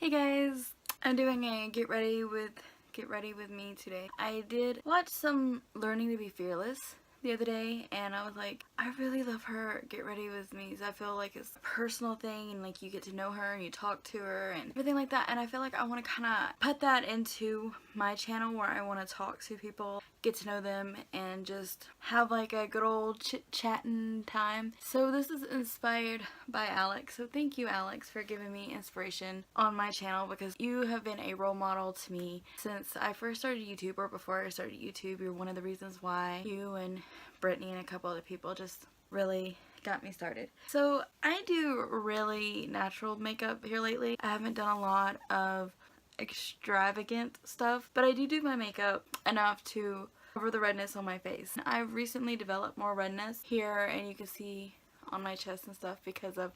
Hey guys, I'm doing a get ready with me today. I did watch some Learning to Be Fearless the other day, and I was like, I really love her get ready with me. So I feel like it's a personal thing, and like you get to know her and you talk to her and everything like that. And I feel like I want to kind of put that into my channel where I want to talk to people, get to know them, and just have like a good old chit-chatting time. So this is inspired by Alex. So thank you, Alex, for giving me inspiration on my channel, because you have been a role model to me since I first started YouTube, or before I started YouTube. You're one of the reasons why you and Brittany and a couple other people just really got me started. So I do really natural makeup here lately. I haven't done a lot of extravagant stuff, but I do my makeup enough to cover the redness on my face. I've recently developed more redness here, and you can see on my chest and stuff because of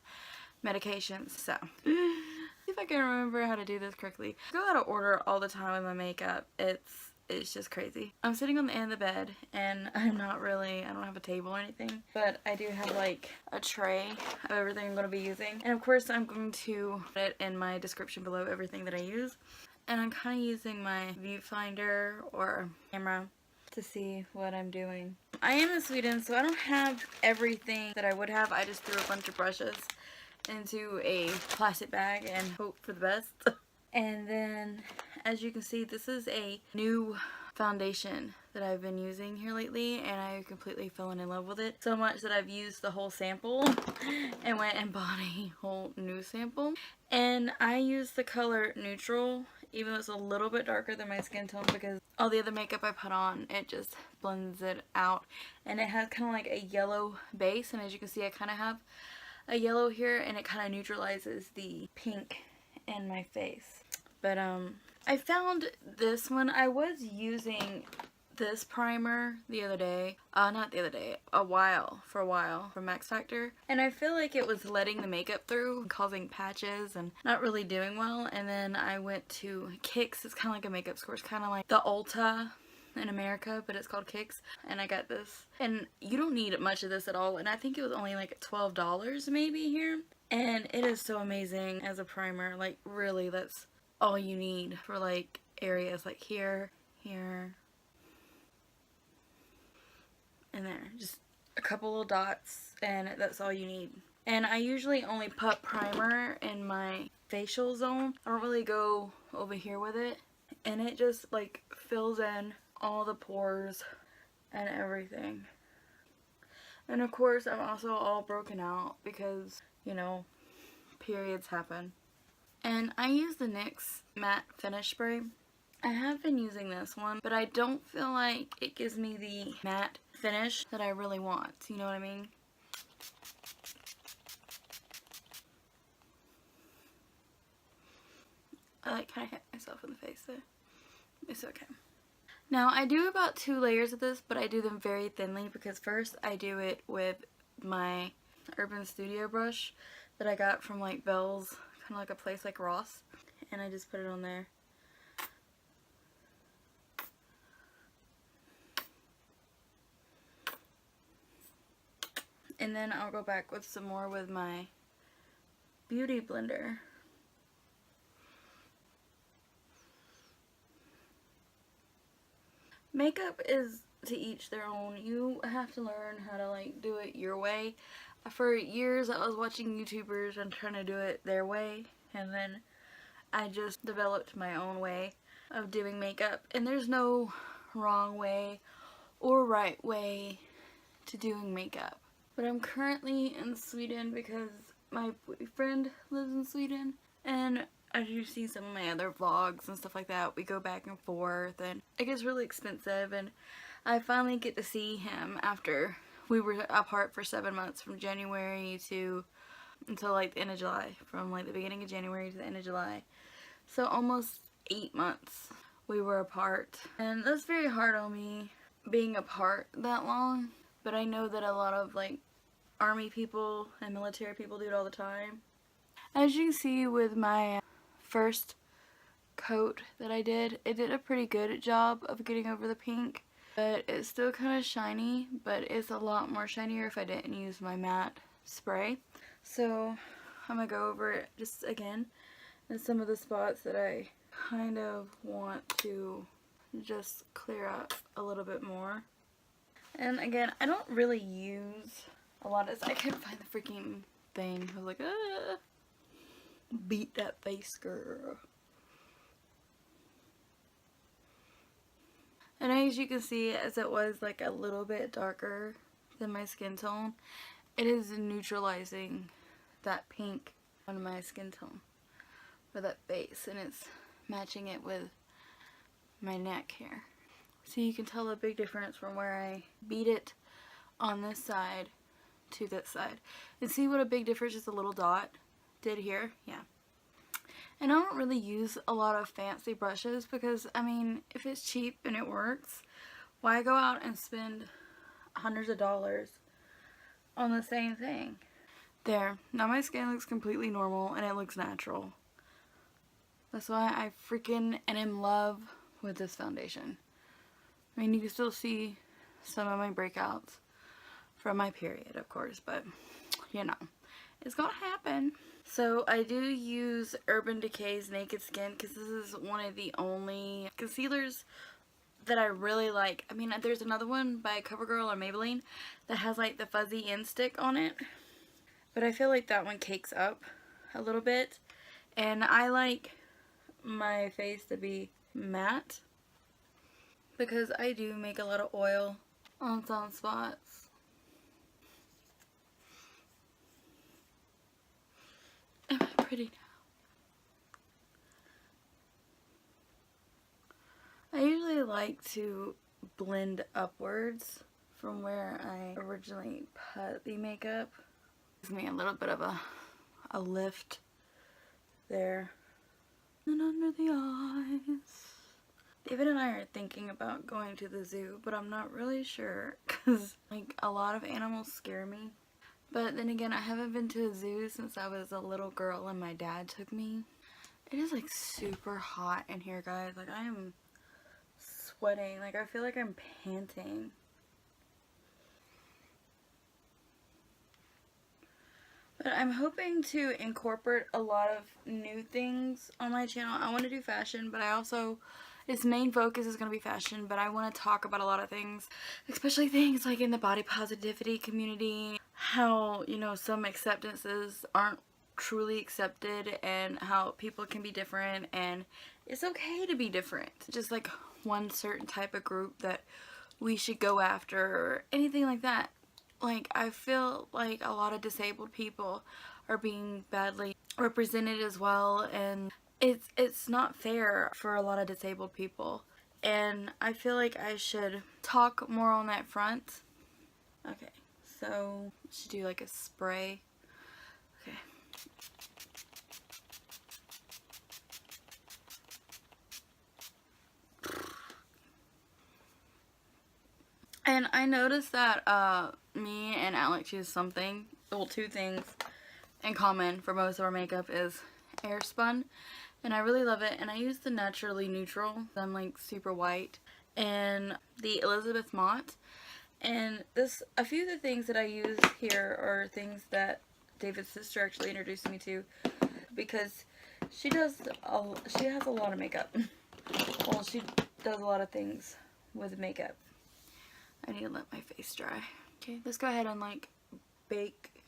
medications. So see if I can remember how to do this correctly. I go out of order all the time with my makeup. It's just crazy. I'm sitting on the end of the bed, and I don't have a table or anything, but I do have like a tray of everything I'm going to be using. And of course I'm going to put it in my description below, everything that I use. And I'm kind of using my viewfinder or camera to see what I'm doing. I am in Sweden, so I don't have everything that I would have. I just threw a bunch of brushes into a plastic bag and hope for the best. And then, as you can see, this is a new foundation that I've been using here lately, and I completely fell in love with it so much that I've used the whole sample and went and bought a whole new sample. And I use the color neutral, even though it's a little bit darker than my skin tone, because all the other makeup I put on, it just blends it out. And it has kind of like a yellow base, and as you can see, I kind of have a yellow here, and it kind of neutralizes the pink in my face. But I found this one. I was using this primer the other day, not the other day, for a while from Max Factor, and I feel like it was letting the makeup through, causing patches and not really doing well. And then I went to Kix. It's kind of like a makeup store. It's kind of like the Ulta in America, but it's called Kix, and I got this. And you don't need much of this at all, and I think it was only like $12 maybe here, and it is so amazing as a primer. Like, really, that's all you need for like areas like here, here, and there. Just a couple little dots, and that's all you need. And I usually only put primer in my facial zone. I don't really go over here with it, and it just like fills in all the pores and everything. And of course, I'm also all broken out because, you know, periods happen. And I use the NYX matte finish spray. I have been using this one, but I don't feel like it gives me the matte finish that I really want. You know what I mean? I like kind of hit myself in the face there. It's okay. Now, I do about 2 layers of this, but I do them very thinly, because first I do it with my Urban Studio brush that I got from like Belle's, kind of like a place like Ross, and I just put it on there. And then I'll go back with some more with my Beauty Blender. Makeup is to each their own. You have to learn how to like do it your way. For years I was watching YouTubers and trying to do it their way, and then I just developed my own way of doing makeup. And there's no wrong way or right way to doing makeup. But I'm currently in Sweden because my boyfriend lives in Sweden, and as you see some of my other vlogs and stuff like that, we go back and forth, and it gets really expensive. And I finally get to see him after we were apart for 7 months, from January until like the end of July, from like the beginning of January to the end of July. So almost 8 months we were apart, and that's very hard on me, being apart that long. But I know that a lot of like army people and military people do it all the time. As you can see with my first coat that I did, it did a pretty good job of getting over the pink, but it's still kind of shiny, but it's a lot more shinier if I didn't use my matte spray. So I'm gonna go over it just again and some of the spots that I kind of want to just clear out a little bit more. And again, I don't really use a lot of this. I couldn't find the freaking thing. I was like, beat that face, girl. And as you can see, as it was like a little bit darker than my skin tone, it is neutralizing that pink on my skin tone for that base, and it's matching it with my neck here. So you can tell a big difference from where I beat it on this side to this side. And see what a big difference just a little dot did here? Yeah. And I don't really use a lot of fancy brushes because, I mean, if it's cheap and it works, why go out and spend hundreds of dollars on the same thing? There. Now my skin looks completely normal and it looks natural. That's why I freaking am in love with this foundation. I mean, you can still see some of my breakouts from my period, of course, but, you know, it's gonna happen. So I do use Urban Decay's Naked Skin because this is one of the only concealers that I really like. I mean, there's another one by CoverGirl or Maybelline that has like the fuzzy end stick on it, but I feel like that one cakes up a little bit, and I like my face to be matte because I do make a lot of oil on some spots. Am I pretty now? I usually like to blend upwards from where I originally put the makeup. Gives me a little bit of a lift there. And under the eyes. David and I are thinking about going to the zoo, but I'm not really sure because like a lot of animals scare me. But then again, I haven't been to a zoo since I was a little girl and my dad took me. It is like super hot in here, guys. Like I am sweating. Like I feel like I'm panting. But I'm hoping to incorporate a lot of new things on my channel. I want to do fashion, but I also, its main focus is going to be fashion, but I want to talk about a lot of things, especially things like in the body positivity community, how, you know, some acceptances aren't truly accepted and how people can be different and it's okay to be different. Just like one certain type of group that we should go after or anything like that. Like, I feel like a lot of disabled people are being badly represented as well, and it's not fair for a lot of disabled people. And I feel like I should talk more on that front. Okay, so I should do like a spray. Okay. And I noticed that me and Alex use something, well, two things in common for most of our makeup is Airspun, and I really love it. And I use the Naturally Neutral, I'm like super white, and the Elizabeth Mott. And this, a few of the things that I use here are things that David's sister actually introduced me to because she has a lot of makeup. Well, she does a lot of things with makeup. I need to let my face dry. Okay, let's go ahead and like bake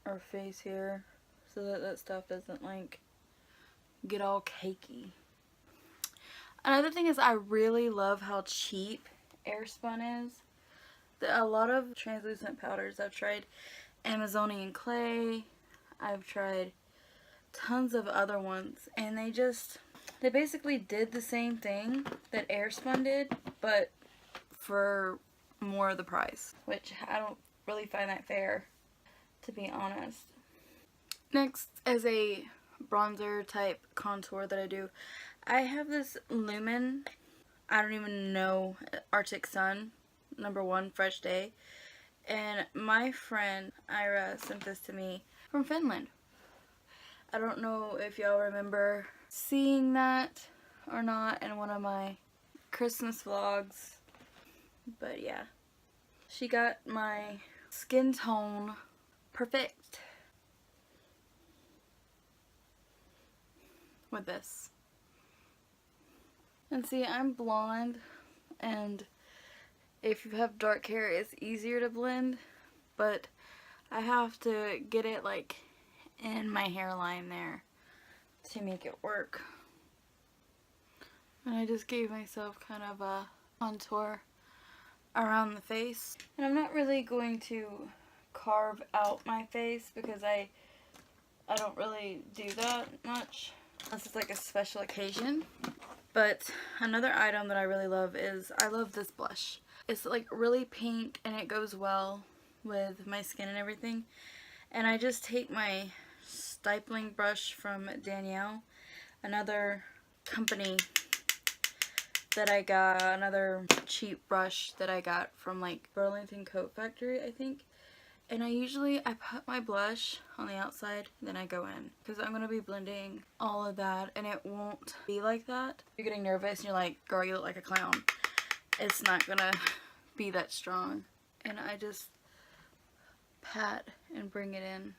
our face here so that that stuff doesn't like get all cakey. Another thing is I really love how cheap Airspun is. A lot of translucent powders, I've tried Amazonian clay, I've tried tons of other ones, and they basically did the same thing that Airspun did, but for more of the price, which I don't really find that fair, to be honest. Next, as a bronzer type contour that I do, I have this LUMENE, I don't even know, Arctic Sun #1 Fresh Day, and my friend Ira sent this to me from Finland. I don't know if y'all remember seeing that or not in one of my Christmas vlogs. But yeah, she got my skin tone perfect. with this. And see, I'm blonde, and if you have dark hair, it's easier to blend, but I have to get it like in my hairline there to make it work. And I just gave myself kind of a contour around the face. And I'm not really going to carve out my face because I don't really do that much unless it's like a special occasion. But another item that I really love is, I love this blush. It's like really pink and it goes well with my skin and everything. And I just take my stippling brush from Danielle, another company that I got, another cheap brush that I got from like Burlington Coat Factory, I think. And I put my blush on the outside, then I go in. Because I'm going to be blending all of that, and it won't be like that. You're getting nervous and you're like, girl, you look like a clown. It's not going to be that strong. And I just pat and bring it in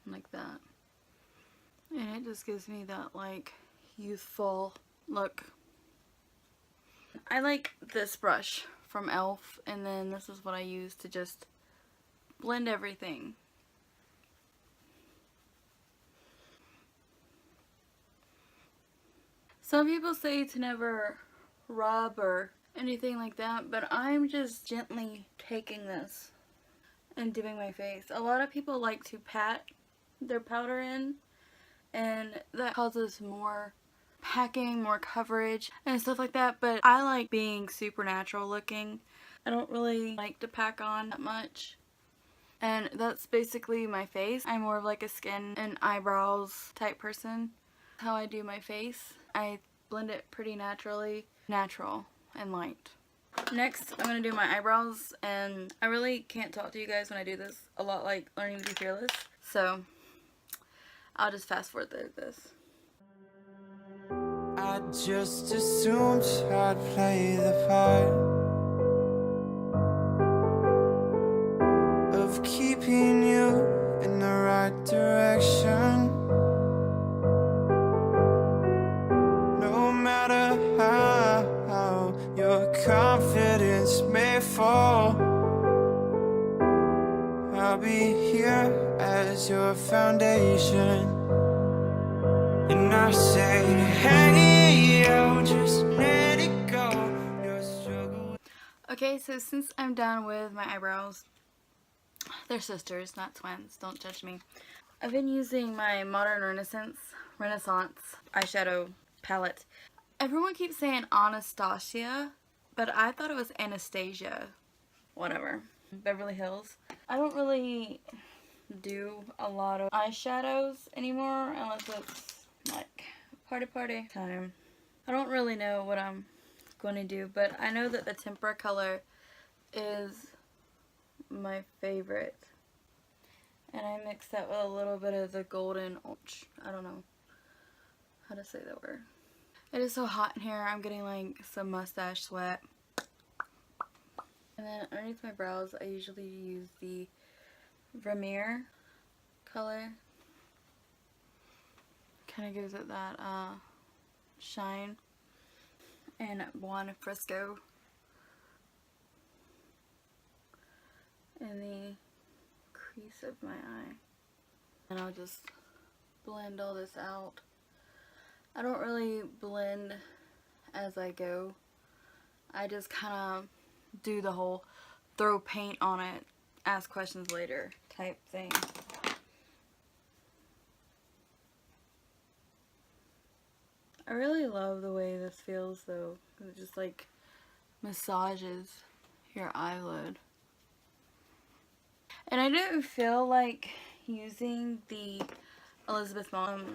like that. And it just gives me that like youthful look. I like this brush from e.l.f. and then this is what I use to just blend everything. Some people say to never rub or anything like that, but I'm just gently taking this and dipping my face. A lot of people like to pat their powder in, and that causes more packing, more coverage and stuff like that, but I like being super natural looking. I don't really like to pack on that much. And that's basically my face. I'm more of like a skin and eyebrows type person. How I do my face, I blend it pretty naturally, natural and light. Next, I'm going to do my eyebrows, and I really can't talk to you guys when I do this, a lot like Learning to Be Fearless, so I'll just fast forward through this. I just assumed I'd play the part of keeping you in the right direction. No matter how your confidence may fall, I'll be here as your foundation. And I say, hey, yo, just let it go. Your struggle. Okay, so since I'm done with my eyebrows, they're sisters, not twins, don't judge me. I've been using my Modern Renaissance eyeshadow palette. Everyone keeps saying Anastasia, but I thought it was Anastasia. Whatever. Beverly Hills. I don't really do a lot of eyeshadows anymore unless it's like party time. I don't really know what I'm going to do, but I know that the tempera color is my favorite. And I mix that with a little bit of the golden orange. I don't know how to say that word. It is so hot in here, I'm getting like some mustache sweat. And then underneath my brows, I usually use the Vermeer color. Kind of gives it that shine. And Blonde Fresco in the crease of my eye. And I'll just blend all this out. I don't really blend as I go. I just kind of do the whole throw paint on it, ask questions later type thing. I really love the way this feels though, because it just like massages your eyelid. And I didn't feel like using the Elizabeth Mullen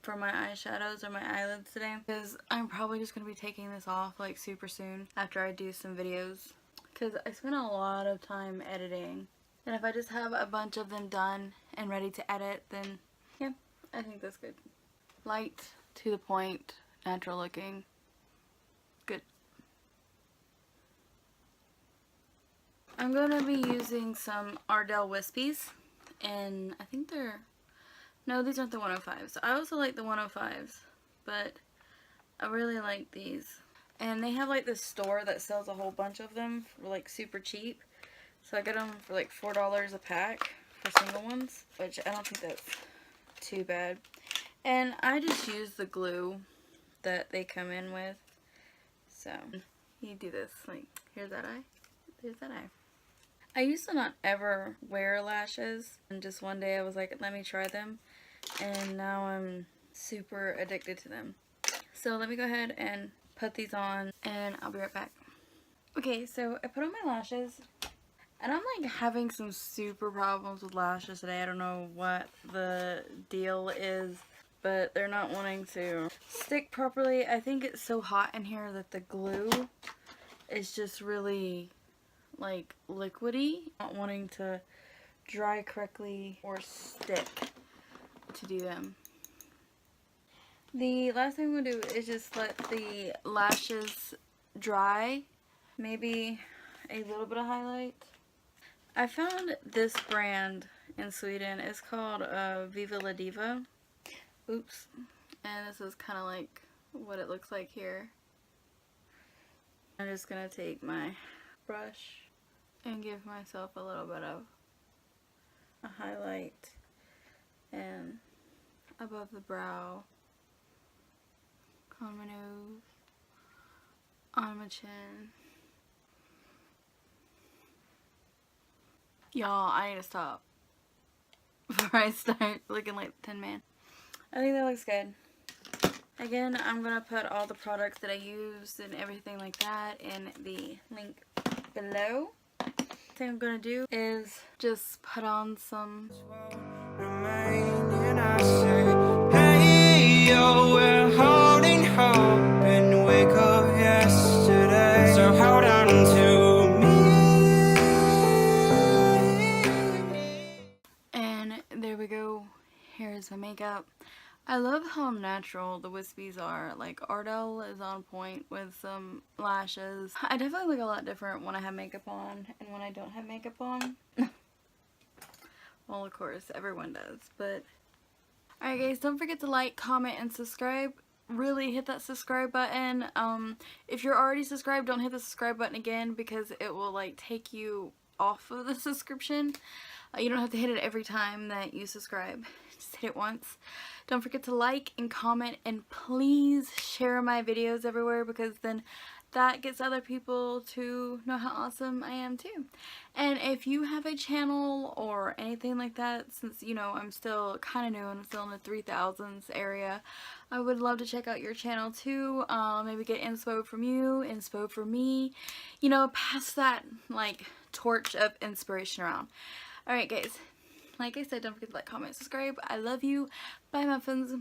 for my eyeshadows or my eyelids today, because I'm probably just going to be taking this off like super soon after I do some videos, because I spend a lot of time editing, and if I just have a bunch of them done and ready to edit, then yeah, I think that's good. Light, to the point, natural looking, good. I'm going to be using some Ardell Wispies, and I think they're, no, these aren't the 105s. I also like the 105s, but I really like these. And they have like this store that sells a whole bunch of them for like super cheap. So I got them for like $4 a pack for single ones, which I don't think that's too bad. And I just use the glue that they come in with. So you do this, like, here's that eye, there's that eye. I used to not ever wear lashes, and just one day I was like, let me try them, and now I'm super addicted to them. So let me go ahead and put these on, and I'll be right back. Okay, so I put on my lashes, and I'm like having some super problems with lashes today. I don't know what the deal is, but they're not wanting to stick properly. I think it's so hot in here that the glue is just really like liquidy, not wanting to dry correctly or stick to do them. The last thing I'm going to do is just let the lashes dry, maybe a little bit of highlight. I found this brand in Sweden. It's called Viva La Diva. Oops. And this is kind of like what it looks like here. I'm just going to take my brush and give myself a little bit of a highlight and above the brow, on my nose, on my chin. Y'all, I need to stop before I start looking like the Tin Man. I think that looks good. Again, I'm going to put all the products that I used and everything like that in the link below. The thing I'm going to do is just put on some. And I say, hey, yo, we're holding hope and wake up yesterday. So hold on to me. And there we go. Here's my makeup. I love how natural the wispies are. Like, Ardell is on point with some lashes. I definitely look a lot different when I have makeup on and when I don't have makeup on. Well, of course, everyone does, but... Alright guys, don't forget to like, comment, and subscribe. Really hit that subscribe button. If you're already subscribed, don't hit the subscribe button again because it will, like, take you off of the subscription. You don't have to hit it every time that you subscribe. Just hit it once. Don't forget to like and comment, and please share my videos everywhere because then that gets other people to know how awesome I am too. And if you have a channel or anything like that, since, you know, I'm still kind of new and I'm still in the 3000s area, I would love to check out your channel too. Maybe get inspo from you, inspo from me. You know, pass that, like, torch of inspiration around. Alright guys, like I said, don't forget to like, comment, subscribe. I love you. Bye, Muffins.